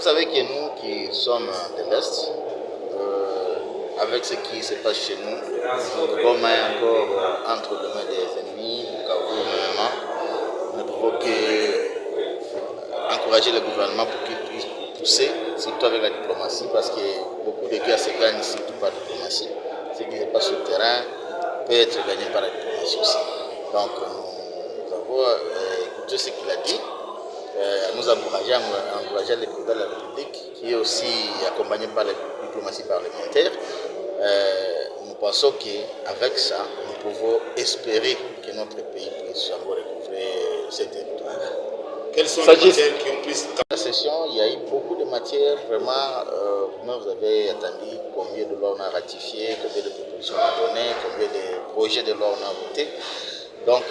savez que nous qui sommes de l'Est, avec ce qui se passe chez nous, comme encore entre les mains des ennemis, ne pouvons encourager le gouvernement pour qu'il puisse pousser, surtout avec la diplomatie, parce que beaucoup de guerres se gagnent surtout par la diplomatie. Ce qui se passe sur le terrain peut être gagné par la diplomatie aussi. Donc nous avons écouté ce qu'il a dit. Nous encourageons le président de la République, qui est aussi accompagné par la diplomatie parlementaire. Nous pensons qu'avec ça, nous pouvons espérer que notre pays puisse avoir recouvrer ses territoires. Quelles sont les matières qui ont pris la session? Il y a eu beaucoup de matières, vraiment. Vous avez attendu combien de lois on a ratifié, combien de propositions on a donné, combien de projets de loi on a voté. Donc,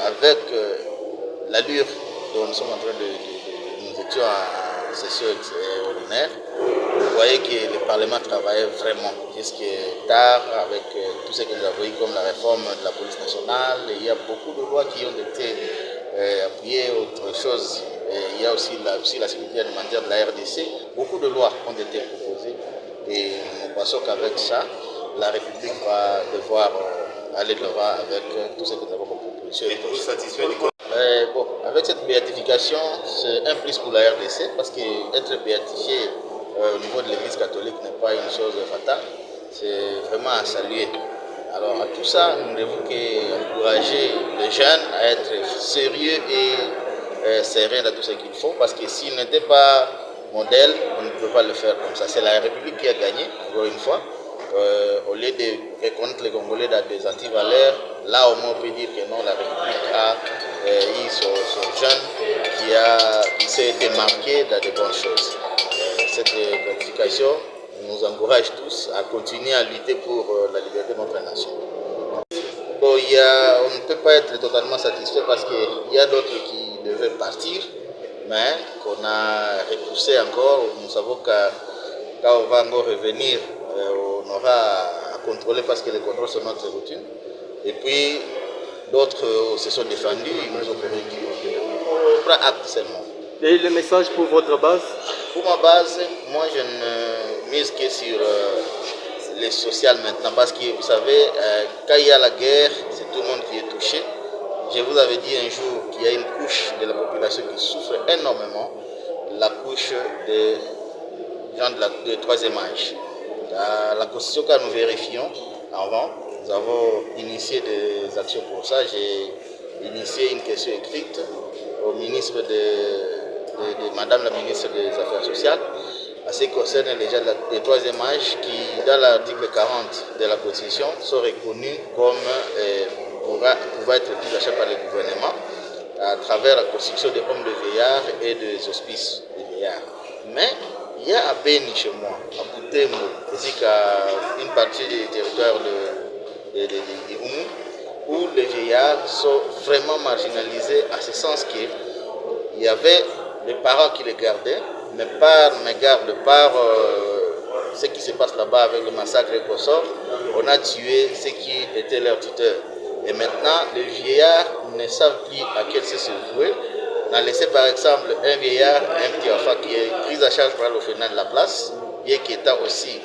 avec l'allure dont nous sommes en train nous étions en session ordinaire, vous voyez que le Parlement travaillait vraiment jusqu'à tard avec tout ce que nous avons eu comme la réforme de la police nationale. Il y a beaucoup de lois qui ont été appuyées, autre chose. Il y a aussi la sécurité alimentaire de la RDC. Beaucoup de lois ont été proposées et nous pensons qu'avec ça, la République va devoir aller de l'avant avec tout ce que nous avons proposé. Êtes-vous satisfait du bon, avec cette béatification, c'est un plus pour la RDC parce qu'être béatifié au niveau de l'Église catholique n'est pas une chose fatale, c'est vraiment à saluer. Alors à tout ça, nous ne devons qu'encourager les jeunes à être sérieux et sereins dans tout ce qu'ils font, parce que s'ils n'étaient pas modèles, on ne peut pas le faire comme ça. C'est la République qui a gagné, encore une fois. Au lieu de reconnaître les Congolais dans des antivaleurs, là au moins on peut dire que non, la République a eu son jeune qui s'est démarqué dans de bonnes choses. Cette gratification nous encourage tous à continuer à lutter pour la liberté de notre nation. Bon, on ne peut pas être totalement satisfait parce qu'il y a d'autres qui devaient partir, mais qu'on a repoussé encore. Nous savons que quand on va encore revenir, on aura à contrôler parce que les contrôles sont notre routine. Et puis d'autres se sont défendus, ils nous ont permis qu'on prend acte seulement. Et le message pour votre base? Pour ma base, moi je ne mise que sur les sociales maintenant, parce que vous savez, quand il y a la guerre, c'est tout le monde qui est touché. Je vous avais dit un jour qu'il y a une couche de la population qui souffre énormément, la couche des gens de troisième âge. La constitution que nous vérifions avant, nous avons initié des actions pour ça. J'ai initié une question écrite au ministre de Madame la ministre des Affaires sociales, à ce qui concerne les gens de troisième âge qui, dans l'article 40 de la Constitution, sont reconnus comme pouvant être pris en charge par le gouvernement à travers la construction des hommes de vieillards et des hospices de vieillards. Mais il y a à Beni chez moi, à Boutembo, ainsi qu'à une partie du territoire de Oumou, où les vieillards sont vraiment marginalisés, à ce sens qu'il y avait les parents qui les gardaient, mais par mégarde, par ce qui se passe là-bas avec le massacre et Kossor, on a tué ceux qui étaient leurs tuteurs. Et maintenant, les vieillards ne savent plus à quel se vouer. On a laissé par exemple un vieillard, un petit enfant qui est pris en charge par l'orphelinat de la place, bien qu'il était aussi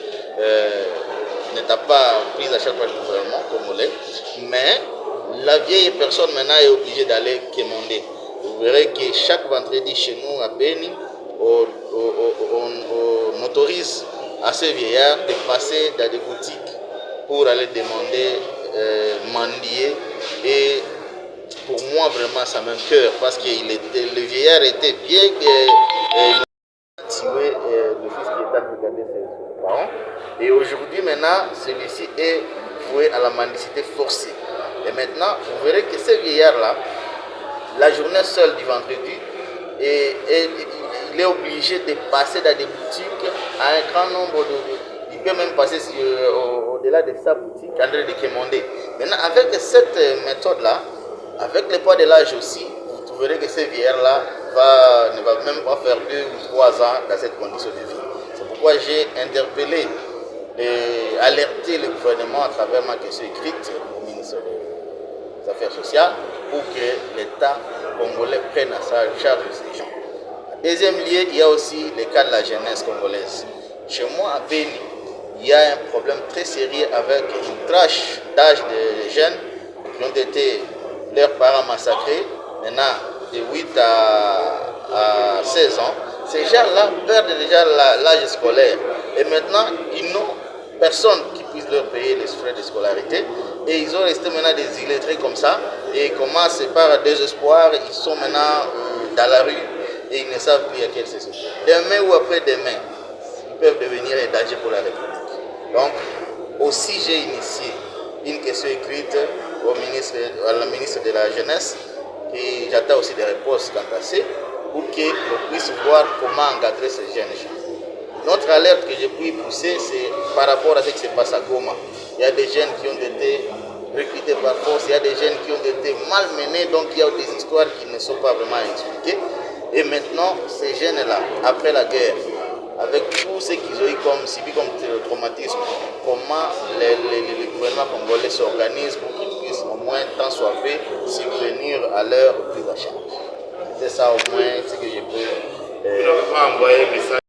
n'était pas pris en charge par le gouvernement congolais, mais la vieille personne maintenant est obligée d'aller quémander. Vous verrez que chaque vendredi chez nous à Beni, on autorise à ces vieillards de passer dans des boutiques pour aller demander, mendier. Et pour moi, vraiment, ça m'écoeure parce que le vieillard était bien tué le fils qui était en train de garder ses parents. Et aujourd'hui, maintenant, celui-ci est voué à la mendicité forcée. Et maintenant, vous verrez que ces vieillards-là, la journée seule du vendredi, il est obligé de passer dans des boutiques à un grand nombre de... Il peut même passer au-delà de sa boutique en train de quémander. Maintenant, avec cette méthode-là, avec le poids de l'âge aussi, vous trouverez que ces vieillards-là ne va même pas faire 2 ou 3 ans dans cette condition de vie. C'est pourquoi j'ai interpellé et alerté le gouvernement à travers ma question écrite au ministre Affaires sociales pour que l'État congolais prenne à sa charge ces gens. Deuxième lieu, il y a aussi le cas de la jeunesse congolaise. Chez moi, à Beni, il y a un problème très sérieux avec une tranche d'âge de jeunes qui ont été leurs parents massacrés, maintenant de 8 à 16 ans. Ces gens-là perdent déjà l'âge scolaire et maintenant ils n'ont personne qui puisse leur payer les frais de scolarité et ils ont resté maintenant des illettrés comme ça et ils commencent par désespoir, ils sont maintenant dans la rue et ils ne savent plus à quelle session. Demain ou après-demain, ils peuvent devenir un danger pour la République. Donc, aussi j'ai initié une question écrite à la ministre de la Jeunesse et j'attends aussi des réponses quant à ça pour qu'on puisse voir comment encadrer ces jeunes gens. Notre alerte que j'ai pu pousser, c'est par rapport à ce qui se passe à Goma. Il y a des jeunes qui ont été recrutés par force, il y a des jeunes qui ont été malmenés, donc il y a des histoires qui ne sont pas vraiment expliquées. Et maintenant, ces jeunes-là, après la guerre, avec tout ce qu'ils ont eu subi comme traumatisme, comment les gouvernements congolais s'organisent pour qu'ils puissent au moins, tant soit fait, subvenir à leur prise en charge. C'est ça au moins ce que je peux... Vous n'avez pas envoyé un message